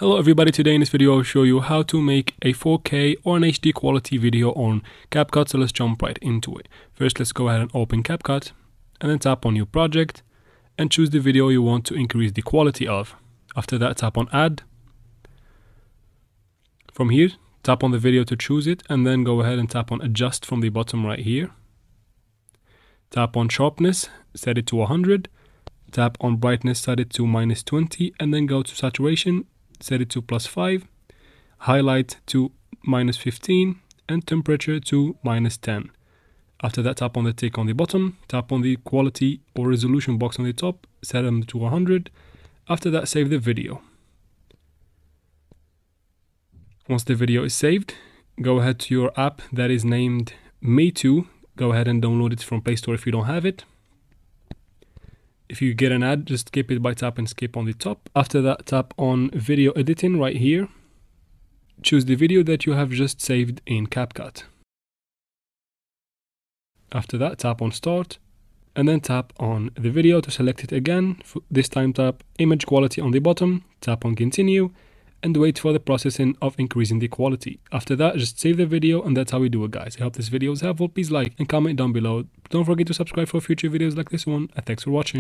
Hello everybody, today in this video I'll show you how to make a 4K or an HD quality video on Capcut, so let's jump right into it. First let's go ahead and open Capcut and then tap on new project and choose the video you want to increase the quality of. After that tap on add. From here tap on the video to choose it and then go ahead and tap on adjust from the bottom right here. Tap on sharpness, set it to 100. Tap on brightness, set it to -20 and then go to saturation. Set it to +5, highlight to -15 and temperature to -10. After that tap on the tick on the bottom, tap on the quality or resolution box on the top, set them to 100. After that save the video. Once the video is saved, go ahead to your app that is named Me2. Go ahead and download it from Play Store if you don't have it. If you get an ad, just skip it by tap and skip on the top. After that, tap on video editing right here. Choose the video that you have just saved in Capcut. After that, tap on start and then tap on the video to select it again. This time tap image quality on the bottom, tap on continue and wait for the processing of increasing the quality. After that, just save the video and that's how we do it, guys. I hope this video was helpful. Please like and comment down below. Don't forget to subscribe for future videos like this one, and thanks for watching.